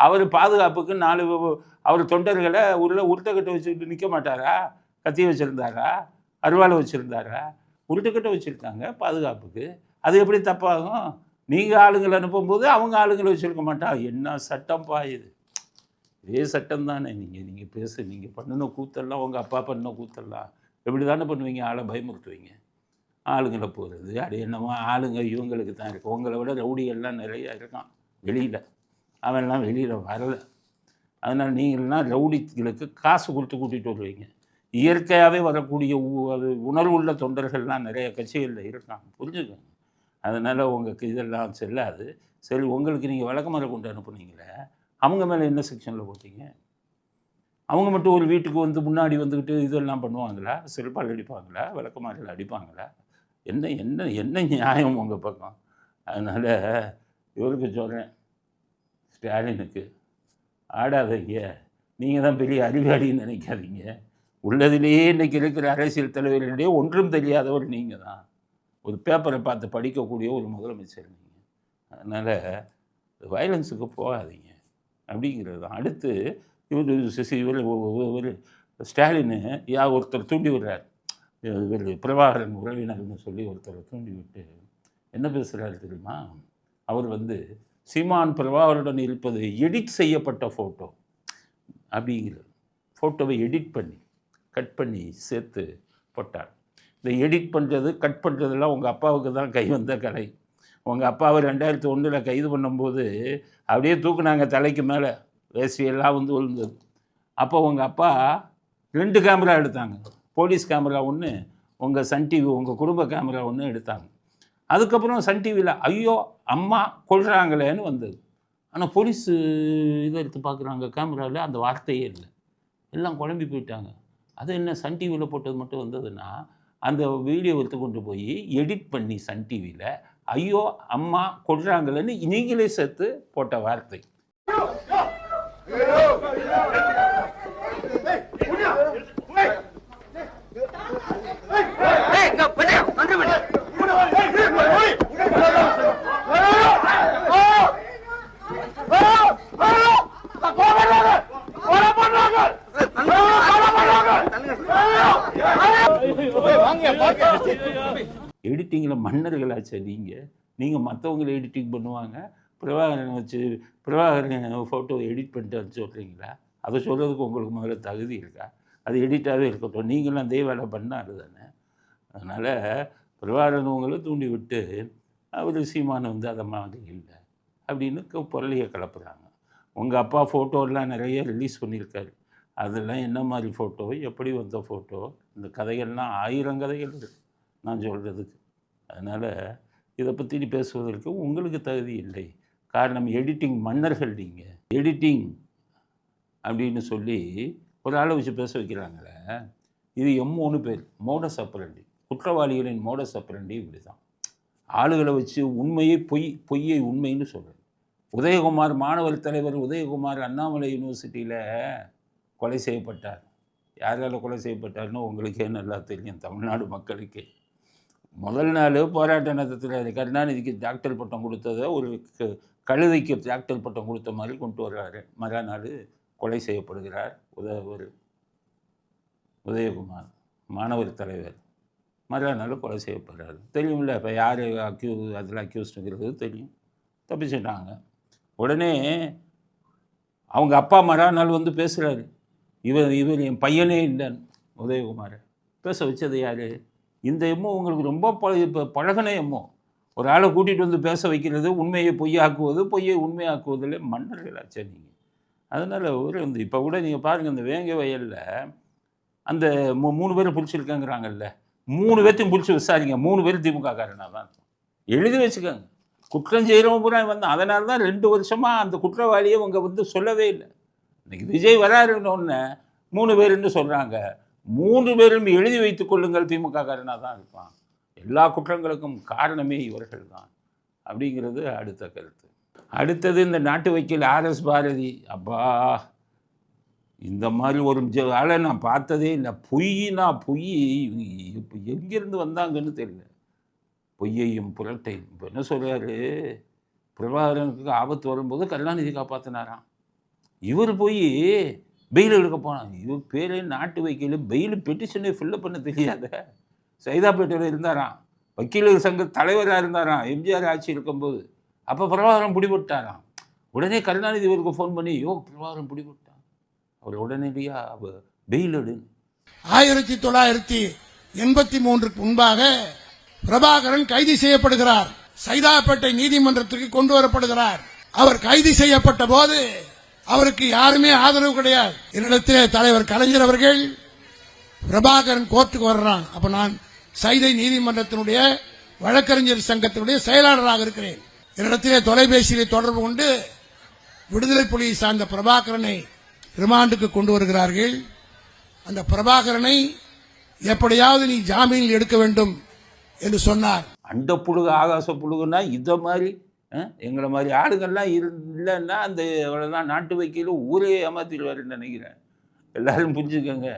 அவர் பாதுகாப்புக்கு 4 அவர் தொண்டர்களை உருட்டைக்கட்டை வச்சுக்கிட்டு நிற்க மாட்டாரா? கத்தி வச்சுருந்தாரா? அருவாளை வச்சுருந்தாரா? உருட்டுக்கட்டை வச்சுருக்காங்க பாதுகாப்புக்கு. அது எப்படி தப்பாகும்? நீங்கள் ஆளுங்களை அனுப்பும்போது அவங்க ஆளுங்களை வச்சுருக்க மாட்டாங்க. என்ன சட்டம் பாயுது? இதே சட்டம் தானே. நீங்கள் பண்ணின கூத்தெல்லாம் உங்கள் அப்பா பண்ணின கூத்தெல்லாம் எப்படி தானே பண்ணுவீங்க? ஆளை பயமுறுத்துவீங்க, ஆளுங்களை போகிறது. அது என்னமோ ஆளுங்க இவங்களுக்கு தான் இருக்குது. உங்களை விட ரவுடிகள்லாம் நிறையா இருக்கான் வெளியில். அவன்லாம் வெளியில் வரலை. அதனால் நீங்கள்லாம் ரவுடிகளுக்கு காசு கொடுத்து கூட்டிகிட்டு வருவீங்க. இயற்கையாகவே வரக்கூடிய உணர்வுள்ள தொண்டர்கள்லாம் நிறைய கட்சிகளில் இருக்காங்க, புரிஞ்சுக்கோங்க. அதனால் உங்களுக்கு இதெல்லாம் செல்லாது. சரி, உங்களுக்கு நீங்கள் விளக்கமாறு கொண்டு அனுப்புனீங்களே, அவங்க மேலே என்ன செக்ஷனில் போட்டீங்க? அவங்க மட்டும் ஒரு வீட்டுக்கு முன்னாடி வந்துக்கிட்டு இதெல்லாம் பண்ணுவாங்களா? செருப்பால் அடிப்பாங்களா? விளக்கமாறில் அடிப்பாங்களா? என்ன நியாயம் உங்கள் பக்கம்? அதனால் இவருக்கு சொல்கிறேன், ஸ்டாலினுக்கு ஆடாதீங்க. நீங்கள் தான் பெரிய அறிவாளின்னு நினைக்காதீங்க. உள்ளதிலேயே இன்றைக்கி இருக்கிற அரசியல் தலைவர்களிடையே ஒன்றும் தெரியாதவர் நீங்கள் தான். ஒரு பேப்பரை பார்த்து படிக்கக்கூடிய ஒரு முதலமைச்சர் நீங்கள். அதனால் வயலன்ஸுக்கு போகாதீங்க அப்படிங்கிறது தான். அடுத்து இவர் ஸ்டாலின் ஒருத்தர் தூண்டி விடுறார். இவர் பிரபாகரன் உறவினர்னு சொல்லி ஒருத்தரை தூண்டி விட்டு என்ன பேசுகிறாரு தெரியுமா? அவர் வந்து சீமான் பிரபாகருடன் இருப்பது எடிட் செய்யப்பட்ட ஃபோட்டோ அப்படிங்கிற ஃபோட்டோவை எடிட் பண்ணி கட் பண்ணி சேர்த்து போட்டார். இந்த எடிட் பண்ணுறது கட் பண்ணுறதெல்லாம் உங்கள் அப்பாவுக்கு தான் கை வந்த கலை. உங்கள் அப்பாவை 2001 கைது பண்ணும்போது அப்படியே தூக்குனாங்க தலைக்கு மேலே, வேசியெல்லாம் வந்து விழுந்தது. அப்போ உங்கள் அப்பா 2 கேமரா எடுத்தாங்க. போலீஸ் கேமரா ஒன்று, உங்கள் சன் டிவி உங்கள் குடும்ப கேமரா ஒன்று எடுத்தாங்க. அதுக்கப்புறம் சன் டிவியில் ஐயோ அம்மா கொள்கிறாங்களேன்னு வந்தது. ஆனால் போலீஸு இதை எடுத்து பார்க்குறாங்க, கேமராவில் அந்த வார்த்தையே இல்லை. எல்லாம் குழம்பி போயிட்டாங்க. அது என்ன சன் டிவியில் போட்டது மட்டும் வந்ததுன்னா, அந்த வீடியோ எடுத்து கொண்டு போய் எடிட் பண்ணி சன் டிவியில் ஐயோ அம்மா கொள்கிறாங்களேன்னு நீங்களே சேர்த்து போட்ட வார்த்தை. எடிட்டிங்கில் மன்னர்களாச்சு நீங்கள் மற்றவங்களை எடிட்டிங் பண்ணுவாங்க. பிரபாகரன் ஃபோட்டோ எடிட் பண்ணிட்டு சொல்கிறீங்களா? அதை சொல்கிறதுக்கு உங்களுக்கு முதல்ல தகுதி இருக்கா? அது எடிட்டாகவே இருக்கட்டும், நீங்களும் அதே வேலை பண்ணாரு தானே. அதனால் பிரபாகரன் உங்களை தூண்டி விட்டு அவர் சீமானை வந்து அதை மாதிரி இல்லை அப்படின்னு பொருளையை கிளப்புறாங்க. உங்கள் அப்பா ஃபோட்டோலாம் நிறைய ரிலீஸ் பண்ணியிருக்காரு. அதெல்லாம் என்ன மாதிரி ஃபோட்டோ, எப்படி வந்த ஃபோட்டோ, இந்த கதைகள்லாம் 1000 கதைகள் இருக்குது நான் சொல்கிறதுக்கு. அதனால் இதை பற்றி பேசுவதற்கு உங்களுக்கு தகுதி இல்லை. காரணம் எடிட்டிங் மன்னர்கள். நீங்கள் எடிட்டிங் அப்படின்னு சொல்லி ஒரு ஆளை வச்சு பேச வைக்கிறாங்களே, இது M3 பேர் மோடஸ் ஆப்பரண்டி. குற்றவாளிகளின் மோடஸ் ஆப்பரண்டி இப்படி தான். ஆளுகளை வச்சு உண்மையை பொய்யை உண்மைன்னு சொல்கிறது. உதயகுமார் மாணவர் தலைவர் உதயகுமார் அண்ணாமலை யூனிவர்சிட்டியில் கொலை செய்யப்பட்டார். யாரால் கொலை செய்யப்பட்டார்னு உங்களுக்கே நல்லா தெரியும், தமிழ்நாடு மக்களுக்கே. முதல் நாள் போராட்ட நேரத்தில் கருணாநிதிக்கு டாக்டர் பட்டம் கொடுத்ததை ஒரு கழுதைக்கு டாக்டர் பட்டம் கொடுத்த மாதிரி கொண்டு வர்றாரு. மறுநாள் கொலை செய்யப்படுகிறார் உதயகுமார் மாணவர் தலைவர். மறுநாள் கொலை செய்யப்படுறாரு. தெரியும்ல இப்போ யார் அதில் அக்யூஸ்டுங்கிறது தெரியும். தப்பிச்சிட்டாங்க. உடனே அவங்க அப்பா மறுநாள் வந்து பேசுகிறாரு, இவர் என் பையனே இல்லைன்னு. உதயகுமாரை பேச வச்சது யார்? இந்த எம்மோ உங்களுக்கு ரொம்ப பழகின எம்மோ. ஒரு ஆளை கூட்டிகிட்டு வந்து பேச வைக்கிறது, உண்மையை பொய்யாக்குவது, பொய்யை உண்மையாக்குவதில் மன்னர்களாச்சே நீங்கள். அதனால் ஒரு வந்து இப்போ கூட நீங்கள் பாருங்கள், இந்த வேங்க வயலில் அந்த 3 பேரும் பிடிச்சிருக்காங்கிறாங்கல்ல, 3 பேர்த்தையும் பிடிச்சி விசாரிங்க. 3 பேர் திமுக காரனாக தான் எழுதி வச்சுக்கோங்க. குற்றம் செய்கிறவங்க பூரா வந்து. அதனால தான் 2 வருஷமாக அந்த குற்றவாளியை அவங்க வந்து சொல்லவே இல்லை. இன்றைக்கி விஜய் வராருன்னு ஒன்று 3 பேருன்னு சொல்கிறாங்க. 3 பேரும் எழுதி வைத்துக் கொள்ளுங்கள், திமுக காரனாக தான் இருப்பான். எல்லா குற்றங்களுக்கும் காரணமே இவர்கள் தான் அப்படிங்கிறது அடுத்த கருத்து. அடுத்தது இந்த நாட்டு வக்கீல் RS பாரதி. அப்பா, இந்த மாதிரி ஒரு ஆளை நான் பார்த்ததே இல்லை. பொய்னா பொய் இப்போ எங்கேருந்து வந்தாங்கன்னு தெரியல. பொய்யையும் புரட்டையும். இப்போ என்ன சொல்கிறாரு, பிரபாகரனுக்கு ஆபத்து வரும்போது கருணாநிதி காப்பாற்றினாராம். இவர் போய் பெயில் எடுக்க போனாங்க. இவர் பேரே நாட்டு வக்கீல். பெயில் பெட்டிஷனே ஃபில்லப் பண்ண தெரியாத சைதாப்பேட்டையில் இருந்தாராம். வக்கீலர் சங்க தலைவராக இருந்தாராம் எம்ஜிஆர் ஆட்சி இருக்கும்போது. அப்போ பிரபாகரன் பிடிபட்டாராம். உடனே கருணாநிதி இவருக்கு ஃபோன் பண்ணி, பிரபாகரன் பிடிபட்டான், அவர் உடனடியாக பெயில் எடு. 1983 முன்பாக பிரபாகரன் கைது செய்யப்படுகிறார். சைதாப்பேட்டை நீதிமன்றத்துக்கு கொண்டு வரப்படுகிறார். அவர் கைது செய்யப்பட்ட போது அவருக்கு யாருமே ஆதரவு கிடையாது. என்னிடத்திலே தலைவர் கலைஞர் அவர்கள் பிரபாகரன் கோர்ட்டுக்கு வர்றான். அப்ப நான் சைதை நீதிமன்றத்தினுடைய வழக்கறிஞர் சங்கத்தினுடைய செயலாளராக இருக்கிறேன். என்னிடத்திலே தொலைபேசியிலே தொடர்பு கொண்டு விடுதலை புலியை சார்ந்த பிரபாகரனை ரிமாண்டுக்கு கொண்டு வருகிறார்கள். அந்த பிரபாகரனை எப்படியாவது நீ ஜாமீனில் எடுக்க வேண்டும் என்று சொன்னார். அண்ட புழுகு ஆகாச புழுகுன்னா இதை மாதிரி எங்களை மாதிரி ஆளுங்கள்லாம் இல்லைன்னா அந்த அவ்வளோதான் நாட்டு வக்கீல் ஊரே ஏமாத்திடுவாருன்னு நினைக்கிறேன். எல்லாரும் புரிஞ்சுக்கோங்க.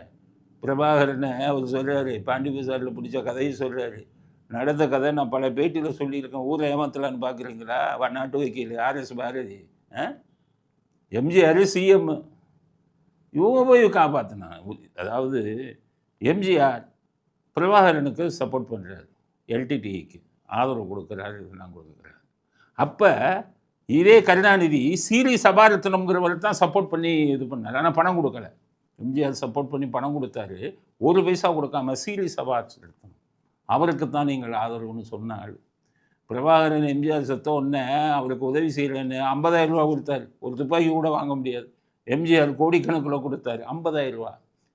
பிரபாகரனை அவர் சொல்கிறாரு, பாண்டி பசாரில் பிடிச்ச கதையை சொல்கிறாரு. நடந்த கதை நான் பல பேட்டியில் சொல்லியிருக்கேன். ஊரை ஏமாத்தலான்னு பார்க்குறீங்களா? நாட்டு வக்கீல் RS பாரதி, எம்ஜிஆர் CM, இவங்க போய் காப்பாற்றினான். அதாவது எம்ஜிஆர் பிரபாகரனுக்கு சப்போர்ட் பண்ணுறாரு, எல்டிடிஇக்கு ஆதரவு கொடுக்குறாரு, இதெல்லாம் கொடுக்குறாரு. அப்போ இதே கருணாநிதி சீரி சபாரத்னம்ங்கிறவர் தான் சப்போர்ட் பண்ணி இது பண்ணார். ஆனால் பணம் கொடுக்கல. எம்ஜிஆர் சப்போர்ட் பண்ணி பணம் கொடுத்தாரு, ஒரு பைசா கொடுக்காம சீரி சபாரத்னம் அவருக்கு தான் நீங்கள் ஆதரவுன்னு சொன்னாள். பிரபாகரன் எம்ஜிஆர் செத்த உடனே அவருக்கு உதவி செய்யலன்னு 50,000 ரூபா கொடுத்தாரு. ஒரு துப்பாக்கி கூட வாங்க முடியாது. எம்ஜிஆர் கோடிக்கணக்கில் கொடுத்தாரு, 50,000 ரூபா.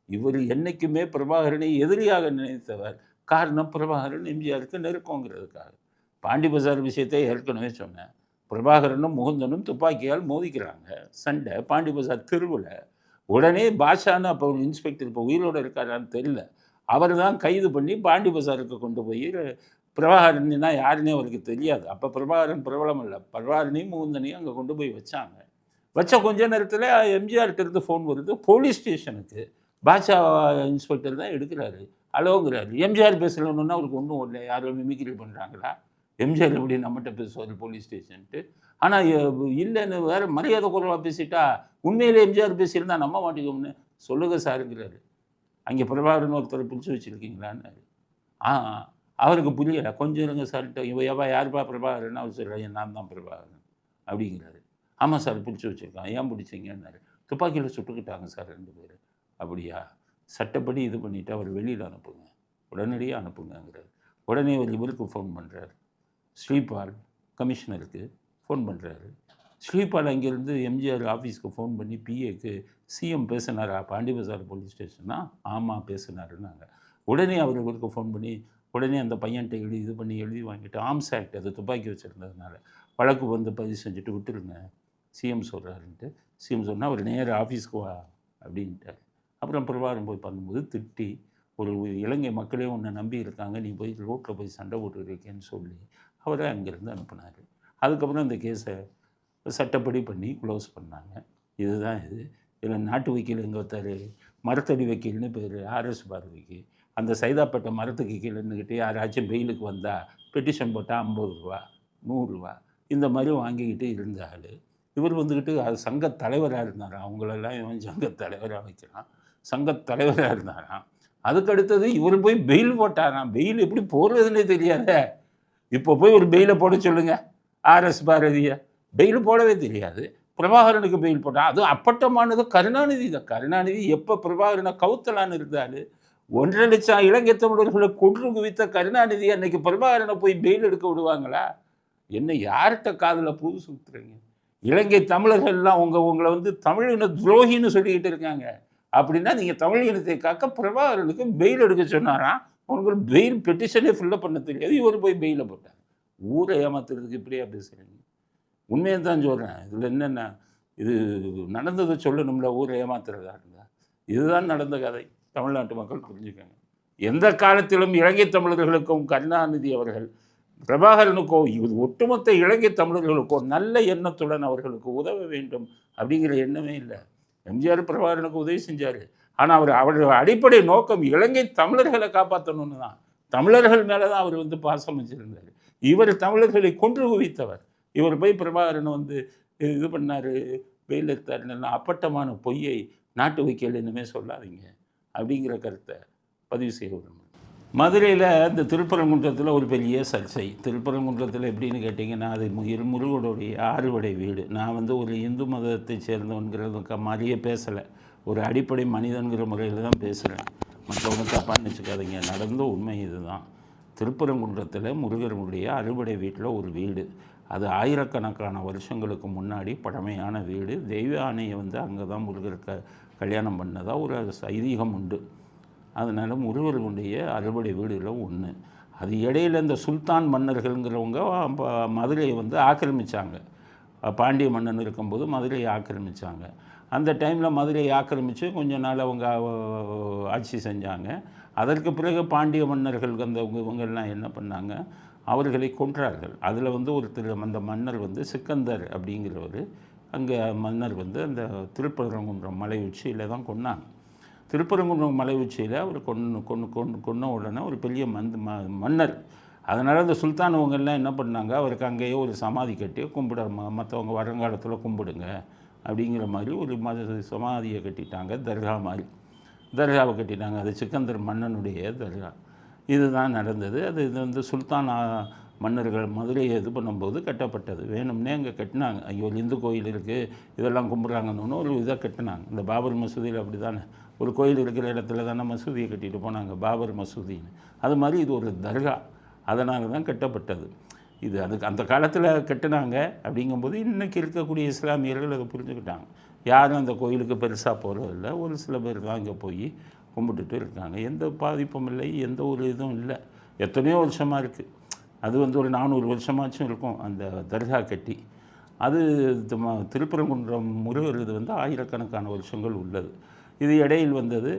இவர் என்றைக்குமே பிரபாகரனை எதிரியாக நினைத்தவர். காரணம், பிரபாகரன் எம்ஜிஆருக்கு நெருக்கங்கிறதுக்காக. பாண்டி பஜார் விஷயத்தை ஏற்கனவே சொன்னேன். பிரபாகரனும் முகுந்தனும் துப்பாக்கியால் மோதிக்கிறாங்க, சண்டை பாண்டி பஜார் தெருவில். உடனே பாஷான்னு அப்போ ஒரு இன்ஸ்பெக்டர், இப்போ உயிரோடு இருக்காரான்னு தெரியல, அவர் தான் கைது பண்ணி பாண்டி பஜாருக்கு கொண்டு போய், பிரபாகரன்னா யாருன்னே அவருக்கு தெரியாது. அப்போ பிரபாகரன் பிரபலம் இல்லை, பிரபாகரனையும் முகுந்தனையும் அங்கே கொண்டு போய் வச்சாங்க. வச்ச கொஞ்ச நேரத்தில் எம்ஜிஆர்கிட்ட இருந்து ஃபோன் வருது போலீஸ் ஸ்டேஷனுக்கு. பாஷா இன்ஸ்பெக்டர் தான் எடுக்கிறாரு, அலோங்கிறாரு. எம்ஜிஆர் பேசலன்னா அவருக்கு ஒன்றும் இல்லை, யாரும் மிமிக்ரி பண்ணுறாங்களா, எம்ஜிஆர் எப்படி நம்மகிட்ட பேசுவார் போலீஸ் ஸ்டேஷன்ட்டு. ஆனால் இல்லைன்னு வேறு மரியாதை குறைவாக பேசிட்டா, உண்மையிலே எம்ஜிஆர் பேசியிருந்தா நம்ப மாட்டேங்கும்னு. சொல்லுங்க சாருங்கிறாரு. அங்கே பிரபாகரன் ஒருத்தர் பிடிச்சி வச்சுருக்கீங்களான்னு. அவருக்கு புரியலை. கொஞ்சம் இருங்க சார்கிட்ட, இவ யாருப்பா பிரபாகரன்? அவர் சொல்கிறேன், நான் தான் பிரபாகரன் அப்படிங்கிறாரு. ஆமாம் சார், பிடிச்சி வச்சுருக்கான். ஏன் பிடிச்சிங்கன்னாரு. துப்பாக்கியில் சுட்டுக்கிட்டாங்க சார் 2 பேர். அப்படியா, சட்டப்படி இது பண்ணிவிட்டு அவர் வெளியில் அனுப்புங்க, உடனடியாக அனுப்புங்கிறார். உடனே ஒரு இவருக்கு ஃபோன் பண்ணுறாரு, ஸ்ரீபால் கமிஷனருக்கு ஃபோன் பண்ணுறாரு. ஸ்ரீபால் அங்கேருந்து எம்ஜிஆர் ஆஃபீஸ்க்கு ஃபோன் பண்ணி பிஏக்கு, சிஎம் பேசினாரா பாண்டி பஜார் போலீஸ் ஸ்டேஷனா? ஆமாம் பேசினாருன்னாங்க. உடனே அவர் இவருக்கு ஃபோன் பண்ணி, உடனே அந்த பையன்கிட்ட எழுதி வாங்கிட்டு, ஆர்ம்ஸ் ஆக்ட், அது துப்பாக்கி வச்சுருந்ததுனால வழக்கு வந்து பதிவு செஞ்சுட்டு விட்டுருங்க சிஎம் சொல்கிறாருன்ட்டு. சிஎம் சொன்னால் அவர் நேராக ஆஃபீஸ்க்கு வா அப்படின்ட்டார். அப்புறம் பிரபாகரன் போய் பண்ணும்போது திட்டி, ஒரு இலங்கை மக்களே உன்னை நம்பி இருக்காங்க, நீ போய் ரோட்டில் போய் சண்டை போட்டுருக்கேன்னு சொல்லி அவரை அங்கேருந்து அனுப்புனார். அதுக்கப்புறம் இந்த கேஸை சட்டப்படி பண்ணி க்ளோஸ் பண்ணாங்க. இதுதான் இது. இதில் நாட்டு வக்கீல் எங்கே வைத்தார், மரத்தடி வக்கீல்னு பேர், ஆர்எஸ் பார்வைக்கு. அந்த சைதாப்பேட்டை மரத்துக்கு கீழே இருந்துக்கிட்டு யாராச்சும் பெயிலுக்கு வந்தால் பெட்டிஷன் போட்டால் 50 ரூபா 100 ரூபா இந்த மாதிரி வாங்கிக்கிட்டு இருந்தால், இவர் வந்துக்கிட்டு அது சங்க தலைவராக இருந்தாராம். அவங்களெல்லாம் இவன் சங்க தலைவராக வைக்கிறான், சங்க தலைவராக இருந்தாராம். அதுக்கடுத்தது இவர் போய் பெயில் போட்டாராம். பெயில் எப்படி போடுறதுன்னே தெரியாத. இப்போ போய் ஒரு பெயிலை போட சொல்லுங்கள் ஆர்எஸ் பாரதியை, பெயில் போடவே தெரியாது. பிரபாகரனுக்கு பெயில் போட்டால் அது அப்பட்டமானது கருணாநிதி தான். கருணாநிதி எப்போ பிரபாகரனை கவுத்தலான்னு இருந்தார். 1.5 லட்சம் இலங்கை தமிழர்களை கொன்று குவித்த கருணாநிதி அன்னைக்கு பிரபாகரனை போய் பெயில் எடுக்க விடுவாங்களா? என்ன யார்கிட்ட காதில் புது சுற்றுறீங்க? இலங்கை தமிழர்கள்லாம் உங்களை வந்து தமிழின துரோகின்னு சொல்லிக்கிட்டு இருக்காங்க. அப்படின்னா நீங்கள் தமிழ் இனத்தை காக்க பிரபாகரனுக்கு பெயில் எடுக்க சொன்னாராம். உங்களுக்கு பெயில் பெட்டிஷனே ஃபில்லப் பண்ண தெரியாது, இவர் போய் பெயிலை போட்டார். ஊரை ஏமாத்துறதுக்கு இப்படியா பேசுகிறீங்க? உண்மையை தான் சொல்கிறேன். இதில் என்னென்ன, இது நடந்ததை சொல்லணும்ல, ஊரை ஏமாத்துறதா இருந்தால். இதுதான் நடந்த கதை. தமிழ்நாட்டு மக்கள் புரிஞ்சுக்கங்க. எந்த காலத்திலும் இலங்கை தமிழர்களுக்கும் கருணாநிதி அவர்கள் பிரபாகரனுக்கோ ஒட்டுமொத்த இலங்கை தமிழர்களுக்கோ நல்ல எண்ணத்துடன் அவர்களுக்கு உதவ வேண்டும் அப்படிங்கிற எண்ணமே இல்லை. எம்ஜிஆர் பிரபாகரனுக்கு உதவி செஞ்சார். ஆனால் அவருடைய அடிப்படை நோக்கம் இலங்கை தமிழர்களை காப்பாற்றணும்னு தான். தமிழர்கள் மேலே தான் அவர் வந்து பாசம் வச்சிருந்தார். இவர் தமிழர்களை கொன்று குவித்தவர். இவர் போய் பிரபாகரனை வந்து இது பண்ணார், வெயில் எடுத்தாருன்னா அப்பட்டமான பொய்யை நாட்டு வைக்கல் இன்னுமே சொல்லாதீங்க அப்படிங்கிற கருத்தை பதிவு செய்ய விரும்புகிறேன். மதுரையில் இந்த திருப்பரங்குன்றத்தில் ஒரு பெரிய சர்ச்சை. திருப்பரங்குன்றத்தில் எப்படின்னு கேட்டிங்கன்னா, அது முருகனுடைய அறுவடை வீடு. நான் வந்து ஒரு இந்து மதத்தை சேர்ந்தவன்கிறதுக்கு மாதிரியே பேசலை, ஒரு அடிப்படை மனிதன்கிற முறையில் தான் பேசுகிறேன். மற்றவங்க தப்பாக நினச்சிக்காதீங்க, நடந்த உண்மை இதுதான். திருப்பரங்குன்றத்தில் முருகனுடைய அறுவடை வீட்டில் ஒரு வீடு. அது ஆயிரக்கணக்கான வருஷங்களுக்கு முன்னாடி பழமையான வீடு. தெய்வ ஆணையை வந்து அங்கே தான் முருகர் கல்யாணம் பண்ணதாக ஒரு ஐதீகம் உண்டு. அதனால் முருகர்களுடைய அறுவடை வீடுகளில் ஒன்று. அது இடையில் இந்த சுல்தான் மன்னர்கள்ங்கிறவங்க மதுரையை வந்து ஆக்கிரமித்தாங்க. பாண்டிய மன்னன் இருக்கும்போது மதுரையை ஆக்கிரமித்தாங்க. அந்த டைமில் மதுரையை ஆக்கிரமித்து கொஞ்ச நாள் அவங்க ஆட்சி செஞ்சாங்க. அதற்கு பிறகு பாண்டிய மன்னர்கள் இவங்கெல்லாம் என்ன பண்ணாங்க, அவர்களை கொன்றார்கள். அதில் வந்து அந்த மன்னர் வந்து சிக்கந்தர் அப்படிங்கிறவர், அங்கே மன்னர் வந்து அந்த திருப்பரங்குன்றம் மலை உச்சியில் தான் கொன்னாங்க. திருப்பரங்குன்றம் மலை உச்சியில் அவர் கொன்ன உடனே ஒரு பெரிய மன்னர். அதனால் அந்த சுல்தானவங்கெல்லாம் என்ன பண்ணாங்க, அவருக்கு அங்கேயே ஒரு சமாதி கட்டி மற்றவங்க வருங்காலத்தில் கும்பிடுங்க அப்படிங்கிற மாதிரி ஒரு சமாதியை கட்டிட்டாங்க. தர்கா மாதிரி தர்காவை கட்டிட்டாங்க. அது சிக்கந்தர் மன்னனுடைய தர்கா. இதுதான் நடந்தது. இது வந்து சுல்தான் மன்னர்கள் மதுரையை இது பண்ணும்போது கட்டப்பட்டது. வேணும்னே அங்கே கட்டினாங்க. ஐயோ இந்து கோயில் இருக்குது, இதெல்லாம் கும்பிட்றாங்கன்னு ஒரு இதாக கட்டினாங்க. இந்த பாபர் மசூதியில் அப்படி தானே, ஒரு கோயில் இருக்கிற இடத்துல தானே மசூதியை கட்டிட்டு போனாங்க, பாபர் மசூதின்னு. அது மாதிரி இது ஒரு தர்கா, அதனால தான் கட்டப்பட்டது. இது அதுக்கு அந்த காலத்தில் கட்டினாங்க. அப்படிங்கும்போது இன்றைக்கி இருக்கக்கூடிய இஸ்லாமியர்கள் அதை புரிஞ்சுக்கிட்டாங்க. யாரும் அந்த கோயிலுக்கு பெருசாக போகிறதில்ல, ஒரு சில பேர் தான் இங்கே போய் கும்பிட்டுட்டு இருக்காங்க. எந்த பாதிப்பும் இல்லை, எந்த ஒரு இதுவும் இல்லை. எத்தனையோ வருஷமாக இருக்குது. அது வந்து ஒரு 400 வருஷமாச்சும் இருக்கும் அந்த தர்கா கட்டி. அது திருப்பரங்குன்றம் முருகர் இது வந்து ஆயிரக்கணக்கான வருஷங்கள் உள்ளது. இது இடையில் வந்தது.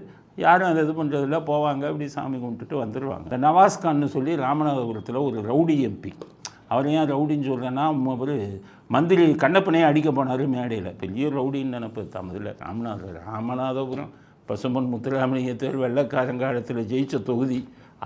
யாரும் அதை இது பண்ணுறதில்ல, போவாங்க அப்படி சாமி கும்பிட்டுட்டு வந்துடுவாங்க. இந்த நவாஸ்கான்னு சொல்லி ராமநாதபுரத்தில் ஒரு ரவுடி எம்பி. அவர் ஏன் ரவுடின்னு சொல்கிறேன்னா, ஒரு மந்திரி கண்ணப்பனையே அடிக்க போனார் மேடையில். பெரிய ரவுடின்னு நினைப்பு தமிழில். ராமநாதபுரம் பசும்பொன் முத்துராமலிங்கத்தேவர் வெள்ளைக்காரங்காலத்தில் ஜெயித்த தொகுதி.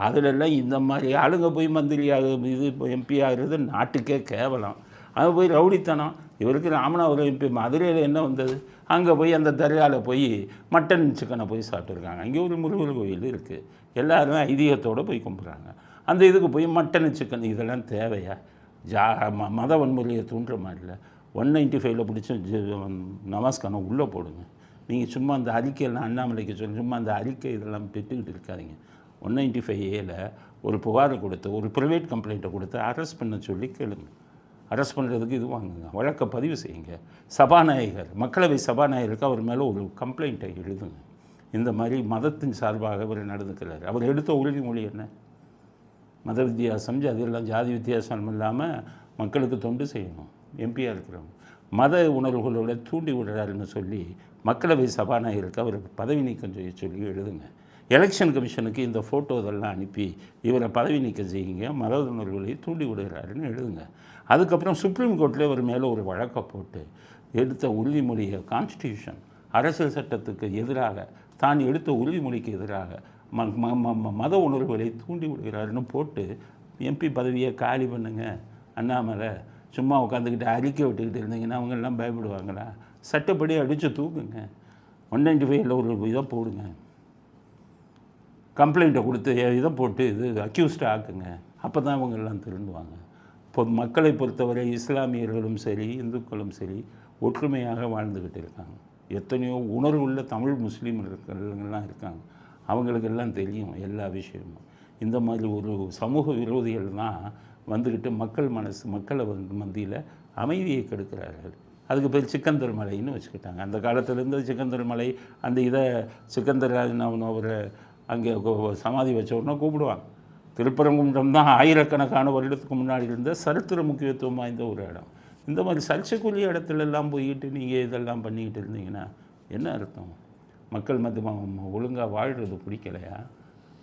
அதிலெல்லாம் இந்த மாதிரி ஆளுங்க போய் மந்திரியாக இது எம்பி ஆகிறது நாட்டுக்கே கேவலம். அது போய் ரவுடித்தனம். இவருக்கு ராமநாதபுரம் எம்பி மதுரையில் என்ன வந்தது? அங்கே போய் அந்த தர்காவில் போய் மட்டன் சிக்கனை போய் சாப்பிட்ருக்காங்க. அங்கே ஒரு முருகர் கோயில் இருக்குது, எல்லோரும் ஐதீகத்தோடு போய் கும்பிட்றாங்க. அந்த இதுக்கு போய் மட்டன் சிக்கன் இதெல்லாம் தேவையா? மத வன்முறையை தூண்டுற மாதிரி இல்லை. 195ல் பிடிச்சி நவாஸ்கானை உள்ளே போடுங்க. நீங்கள் சும்மா அந்த அறிக்கையெல்லாம் அண்ணாமலைக்கு சொல்லி சும்மா அந்த அறிக்கை இதெல்லாம் பெற்றுக்கிட்டு இருக்காதிங்க. 195A ஒரு புகாரை கொடுத்து, ஒரு ப்ரைவேட் கம்ப்ளைண்ட்டை கொடுத்து அரெஸ்ட் பண்ண சொல்லி கேளுங்க. அரெஸ்ட் பண்ணுறதுக்கு இது வாங்குங்க, வழக்கை பதிவு செய்யுங்க. சபாநாயகர், மக்களவை சபாநாயகருக்கு அவர் மேலே ஒரு கம்ப்ளைண்ட்டை எழுதுங்க. இந்த மாதிரி மதத்தின் சார்பாக அவர் நடந்துக்கிறார். அவர் எடுத்த உறுதிமொழி என்ன? மத வித்தியாசம், அதெல்லாம் ஜாதி வித்தியாசம் இல்லாமல் மக்களுக்கு தொண்டு செய்யணும். எம்பியாக இருக்கிறவங்க மத உணர்வுகளோட தூண்டி விடுறாருன்னு சொல்லி மக்களவை சபாநாயகருக்கு அவர் பதவி நீக்கம் செய்ய சொல்லி எழுதுங்க. எலெக்ஷன் கமிஷனுக்கு இந்த ஃபோட்டோ இதெல்லாம் அனுப்பி இவரை பதவி நீக்கம் செய்யுங்க, மத உணர்வுகளை தூண்டி விடுகிறாருன்னு எழுதுங்க. அதுக்கப்புறம் சுப்ரீம் கோர்ட்டில் ஒரு மேலே ஒரு வழக்கை போட்டு எடுத்த உறுதிமொழியை கான்ஸ்டியூஷன் அரசியல் சட்டத்துக்கு எதிராக, தான் எடுத்த உறுதிமொழிக்கு எதிராக மத உணர்வுகளை தூண்டி விடுகிறாருன்னு போட்டு எம்பி பதவியை காலி பண்ணுங்க. அண்ணாமலை சும்மா உட்காந்துக்கிட்டு அறிக்கை விட்டுக்கிட்டு இருந்தீங்கன்னா அவங்கெல்லாம் பயப்படுவாங்களா? சட்டப்படி அடித்து தூக்குங்க. 195ல் ஒரு இதை போடுங்க, கம்ப்ளைண்ட்டை கொடுத்து இதை போட்டு இது அக்யூஸ்டாக ஆக்குங்க. அப்போ தான் இவங்கெல்லாம் திருந்துவாங்க. இப்போ மக்களை பொறுத்தவரை இஸ்லாமியர்களும் சரி இந்துக்களும் சரி ஒற்றுமையாக வாழ்ந்துக்கிட்டு இருக்காங்க. எத்தனையோ உணர்வுள்ள தமிழ் முஸ்லீம்கள்லாம் இருக்காங்க. அவங்களுக்கெல்லாம் தெரியும் எல்லா விஷயமும். இந்த மாதிரி ஒரு சமூக விரோதிகள் தான் வந்துக்கிட்டு மக்களை மத்தியில் அமைதியை கெடுக்கிறார்கள். அதுக்கு பேர் சிக்கந்தர் மலைன்னு வச்சுக்கிட்டாங்க. அந்த காலத்துலேருந்து சிக்கந்தர் மலை, அந்த இதை சிக்கந்தர் அவரை அங்கே சமாதி வச்ச உடனே கூப்பிடுவாங்க. திருப்பரங்குன்றம் தான் ஆயிரக்கணக்கான வருடத்துக்கு முன்னாடி இருந்த சரித்திர முக்கியத்துவம் வாய்ந்த ஒரு இடம். இந்த மாதிரி சர்ச்சைக்குரிய இடத்துலெல்லாம் போய்கிட்டு நீங்கள் இதெல்லாம் பண்ணிக்கிட்டு இருந்தீங்கன்னா என்ன அர்த்தம்? மக்கள் மத்திய ஒழுங்காக வாழ்கிறது பிடிக்கலையா?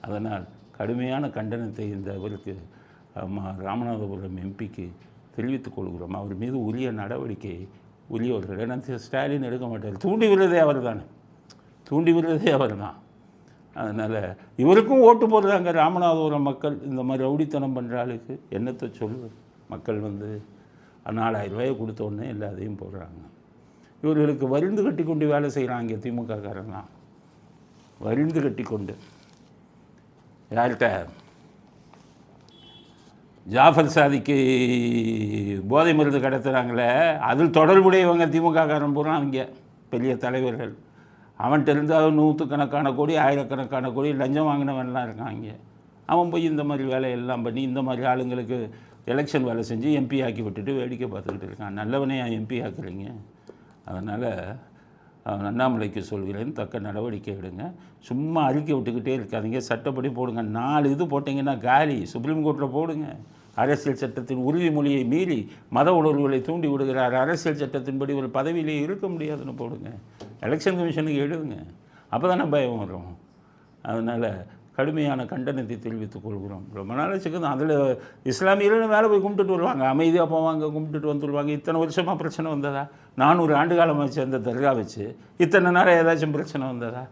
அதனால் கடுமையான கண்டனத்தை இந்த அவருக்கு ராமநாதபுரம் எம்பிக்கு தெரிவித்துக் கொள்கிறோம். அவர் மீது உரிய நடவடிக்கை உரியவர்கள். ஏன்னா ஸ்டாலின் எடுக்க மாட்டார். தூண்டி விடுறதே அவர் தானே, தூண்டி விடுறதே அவர் தான். அதனால் இவருக்கும் ஓட்டு போடுறாங்க ராமநாதபுரம் மக்கள். இந்த மாதிரி ரவுடித்தனம் பண்ணுற ஆளுக்கு என்னத்தை சொல்லுவது? மக்கள் வந்து 4000 ரூபாயை கொடுத்தோடனே எல்லாத்தையும் போடுறாங்க. இவர்களுக்கு வரிந்து கட்டி கொண்டு வேலை செய்கிறாங்க திமுககாரங்களாம். வரிந்து கட்டி கொண்டு யார்கிட்ட? ஜாஃபர் சாதிக்கு போதை மருந்து கடத்துகிறாங்களே, அதில் தொடர்புடையவங்க திமுககாரன் பூரா அவங்க பெரிய தலைவர்கள். அவன்கிட்ட இருந்தால் 100கணக்கான கோடி, 1000கணக்கான கோடி லஞ்சம் வாங்கினவன்லாம் இருக்காங்க. அவன் போய் இந்த மாதிரி வேலையெல்லாம் பண்ணி இந்த மாதிரி ஆளுங்களுக்கு எலெக்ஷன் வேலை செஞ்சு எம்பி ஆக்கி விட்டுட்டு வேடிக்கை பார்த்துக்கிட்டு இருக்கான். நல்லவனே எம்பி ஆக்குறீங்க. அதனால் அண்ணாமலைக்கு சொல்கிறேன், தக்க நடவடிக்கை எடுங்க. சும்மா அறிக்கை விட்டுக்கிட்டே இருக்காதீங்க. சட்டப்படி போடுங்க. 4 இது போட்டிங்கன்னா காலி. சுப்ரீம் கோர்ட்டில் போடுங்க. அரசியல் சட்டத்தின் உறுதிமொழியை மீறி மத உணர்வுகளை தூண்டி விடுகிறார், அரசியல் சட்டத்தின்படி ஒரு பதவியிலே இருக்க முடியாதுன்னு போடுங்க. எலெக்ஷன் கமிஷனுக்கு எழுதுங்க. அப்போ தானே பயம் வரும். அதனால் கடுமையான கண்டனத்தை தெரிவித்துக் கொள்கிறோம். ரொம்ப நாளைக்கு அதில் இஸ்லாமியர்கள் மேலே போய் கும்பிட்டுட்டு வருவாங்க, அமைதியாக போவாங்க, கும்பிட்டுட்டு வந்துடுவாங்க. இத்தனை வருஷமாக பிரச்சனை வந்ததா? 400 ஆண்டு காலமாச்சு அந்த தர்கா வச்சு. இத்தனை நேரம் ஏதாச்சும் பிரச்சனை வந்ததா?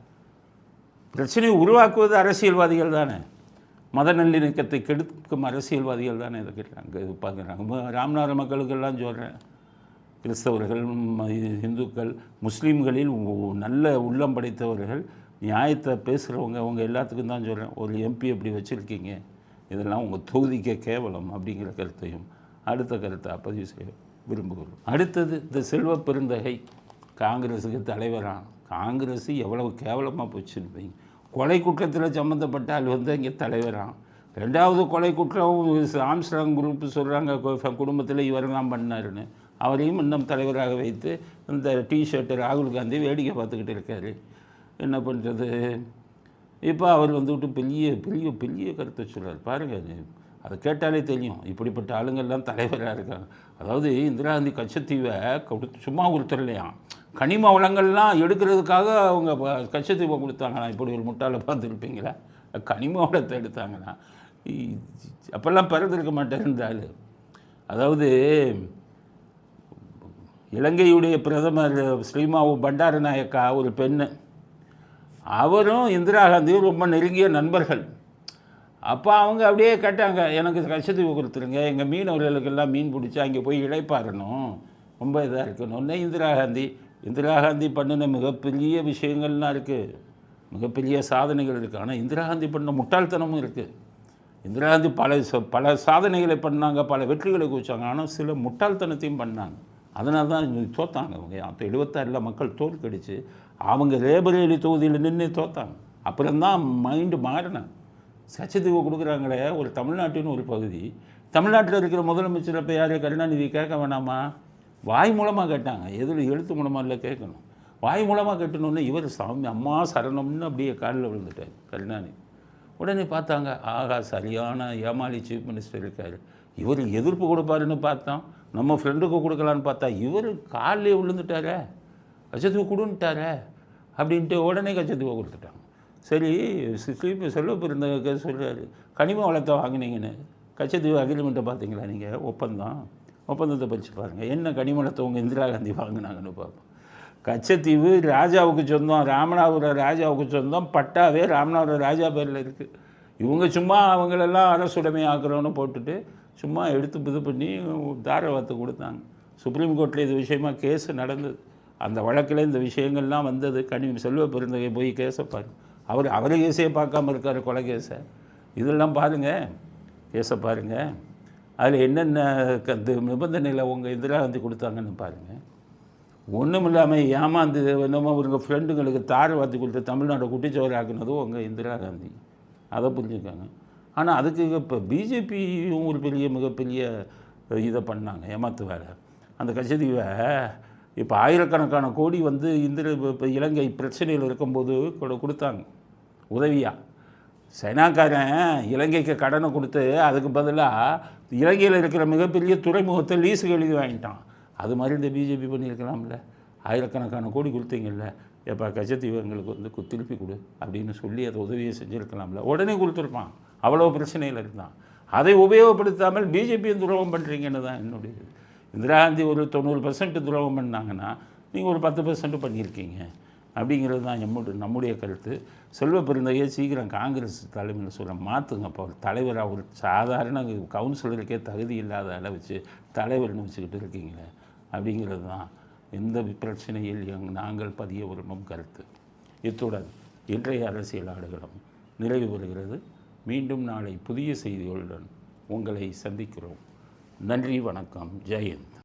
பிரச்சனையை உருவாக்குவது அரசியல்வாதிகள் தானே. மத நல்லிணக்கத்தை கெடுக்கும் அரசியல்வாதிகள் தானே இதை கேட்குறாங்க, இது பார்க்குறாங்க. ராமநாத மக்களுக்கெல்லாம் சொல்கிறேன், கிறிஸ்தவர்கள், இந்துக்கள், முஸ்லீம்களில் நல்ல உள்ளம் படைத்தவர்கள் நியாயத்தை பேசுகிறவங்க அவங்க எல்லாத்துக்கும் தான் சொல்கிறேன். ஒரு எம்பி எப்படி வச்சுருக்கீங்க, இதெல்லாம் உங்கள் தொகுதிக்கே கேவலம் அப்படிங்கிற கருத்தையும் அடுத்த கருத்தை பதிவு செய்ய விரும்புகிறோம். அடுத்தது இந்த செல்வ பெருந்தகை காங்கிரஸுக்கு தலைவரான காங்கிரஸ் எவ்வளவு கேவலமாக போச்சுருப்பீங்க. கொலை குற்றத்தில் சம்மந்தப்பட்ட ஆள் இங்கே தலைவரான். 2வது கொலை குற்றம் ஆம்ஸ்ட்ராங் குரூப் சொல்கிறாங்க குடும்பத்தில் இவரெல்லாம் பண்ணாருன்னு. அவரையும் இன்னும் தலைவராக வைத்து இந்த டிஷர்ட்டு ராகுல் காந்தி வேடிக்கை பார்த்துக்கிட்டு இருக்காரு. என்ன பண்ணுறது? இப்போ அவர் விட்டு பெரிய பெரிய பெரிய கருத்தை சொல்கிறார் பாருங்கள். அதை கேட்டாலே தெரியும் இப்படிப்பட்ட ஆளுங்கள்லாம் தலைவராக இருக்காங்க. அதாவது இந்திரா காந்தி கச்சத்தீவை சும்மா கொடுத்துடலையாம், கனிம வளங்கள்லாம் எடுக்கிறதுக்காக அவங்க கச்சத்தீவை கொடுத்தாங்கண்ணா. இப்படி ஒரு முட்டாளை பார்த்துருப்பீங்களா? கனிம வளத்தை எடுத்தாங்கன்னா அப்போல்லாம் பிறந்திருக்க மாட்டேன் இருந்தால். அதாவது இலங்கையுடைய பிரதமர் ஸ்ரீமாவு பண்டாரநாயக்கா ஒரு பெண்ணு, அவரும் இந்திரா காந்தியும் ரொம்ப நெருங்கிய நண்பர்கள். அப்போ அவங்க அப்படியே கேட்டாங்க, எனக்கு கச்சத்தீவு கொடுத்துருங்க, எங்கள் மீனவர்களுக்கெல்லாம் மீன் பிடிச்சி அங்கே போய் இளைப்பாறணும், ரொம்ப இதாக இருக்கணும்னு இந்திரா காந்தி பண்ணின மிகப்பெரிய விஷயங்கள்லாம் இருக்குது, மிகப்பெரிய சாதனைகள் இருக்குது. ஆனால் இந்திரா காந்தி பண்ண முட்டாள்தனமும் இருக்குது. இந்திரா காந்தி பல சாதனைகளை பண்ணாங்க, பல வெற்றிகளை குவிச்சாங்க. ஆனால் சில முட்டாள்தனத்தையும் பண்ணாங்க. அதனால தான் தோத்தாங்க. அவங்க 76 மக்கள் தோற்கடிச்சு அவங்க ரேபரேலி தொகுதியில் நின்று தோத்தாங்க. அப்புறம்தான் மைண்டு மாறினாங்க. கச்சத்தீவு கொடுக்குறாங்களே ஒரு தமிழ்நாட்டின் ஒரு பகுதி, தமிழ்நாட்டில் இருக்கிற முதலமைச்சர் இப்போ யார் கருணாநிதி கேட்க வேணாமா? வாய் மூலமாக கேட்டாங்க, எழுத்து மூலமாக இல்லை கேட்கணும். வாய் மூலமாக கேட்டணுன்னு இவர் சாமி அம்மா சரணம்னு அப்படியே காலில் விழுந்துட்டார் கருணாநிதி. உடனே பார்த்தாங்க, ஆகா சரியான ஏமாளி சீஃப் மினிஸ்டர் இருக்கார், இவர் எதிர்ப்பு கொடுப்பாருன்னு பார்த்தோம், நம்ம ஃப்ரெண்டுக்கு கொடுக்கலான்னு பார்த்தா இவர் காலிலே விழுந்துட்டாரே, கச்சத்தீவு கொடுன்ட்டாரே அப்படின்ட்டு உடனே கச்சத்தீவை கொடுத்துட்டாங்க. சரி செல்வ பெருந்தகை சொல்கிறாரு, கனிம வளத்தை வாங்கினீங்கன்னு கச்சத்தீவு அக்ரிமெண்ட்டை பார்த்தீங்களா நீங்கள்? ஒப்பந்தத்தை பறித்து பாருங்கள், என்ன கனிம வளத்தை உங்கள் இந்திரா காந்தி வாங்கினாங்கன்னு பார்ப்போம். கச்சத்தீவு ராஜாவுக்கு சொந்தம், ராமநாதபுரம் ராஜாவுக்கு சொந்தம், பட்டாவே ராமநாதபுரம் ராஜா பேரில் இருக்குது. இவங்க சும்மா அவங்களெல்லாம் அரசுடைமை ஆக்குறோன்னு போட்டுட்டு சும்மா எடுத்து இது பண்ணி தாராளத்தை கொடுத்தாங்க. சுப்ரீம் கோர்ட்டில் இது விஷயமாக கேஸு நடந்தது. அந்த வழக்கில் இந்த விஷயங்கள்லாம் வந்தது. செல்வ பெருந்தகை போய் கேஸை பாருங்கள். அவர் கேஸே பார்க்காம இருக்கார், கொலை கேஸை. இதெல்லாம் பாருங்கள், கேஸை பாருங்கள், அதில் என்னென்ன நிபந்தனையில் உங்கள் இந்திரா காந்தி கொடுத்தாங்கன்னு பாருங்கள். ஒன்றும் இல்லாமல் ஏமாந்து என்னமோ இவங்க ஃப்ரெண்டுங்களுக்கு தாரை வாத்தி கொடுத்து தமிழ்நாட்டை குட்டிச்சோறு ஆக்குனதும் உங்கள் இந்திரா காந்தி. அதை புரிஞ்சுக்காங்க. ஆனால் அதுக்கு இப்போ பிஜேபியும் ஒரு மிகப்பெரிய இதை பண்ணாங்க, ஏமாத்து வேலை. அந்த கச்சத்தீவை இப்போ ஆயிரக்கணக்கான கோடி இப்போ இலங்கை பிரச்சனையில் இருக்கும்போது கொடுத்தாங்க உதவியாக. சைனாக்காரன் இலங்கைக்கு கடனை கொடுத்து அதுக்கு பதிலாக இலங்கையில் இருக்கிற மிகப்பெரிய துறைமுகத்தை லீஸுக்கு எழுதி வாங்கிட்டான். அது மாதிரி இந்த பிஜேபி பண்ணியிருக்கலாம்ல, ஆயிரக்கணக்கான கோடி கொடுத்தீங்கல்ல, எப்போ கச்சத்தீவு எங்களுக்கு திருப்பி கொடு அப்படின்னு சொல்லி அதை உதவியை செஞ்சுருக்கலாம்ல, உடனே கொடுத்துருப்பான். அவ்வளோ பிரச்சனையில் இருந்தான். அதை உபயோகப்படுத்தாமல் பிஜேபியும் துரோகம் பண்ணுறீங்கன்னு தான் என்னுடைய. இந்திரா காந்தி ஒரு 90% துரோகம் பண்ணாங்கன்னா நீங்கள் ஒரு 10% பண்ணியிருக்கீங்க அப்படிங்கிறது தான் நம்முடைய கருத்து. செல்வ பெருந்தகையை சீக்கிரம் காங்கிரஸ் தலைமையில் சொல்ல மாற்றுங்க. இப்போ ஒரு தலைவராக ஒரு சாதாரண கவுன்சிலருக்கே தகுதி இல்லாத அளவுச்சு தலைவர்னு வச்சுக்கிட்டு இருக்கீங்களே அப்படிங்கிறது தான் எந்த பிரச்சனையில் நாங்கள் பதிய விரும்பும் கருத்து. இத்துடன் இன்றைய அரசியல் ஆடுகளம் நிறைவு பெறுகிறது. மீண்டும் நாளை புதிய செய்திகளுடன் உங்களை சந்திக்கிறோம். நன்றி, வணக்கம், ஜெயந்த்.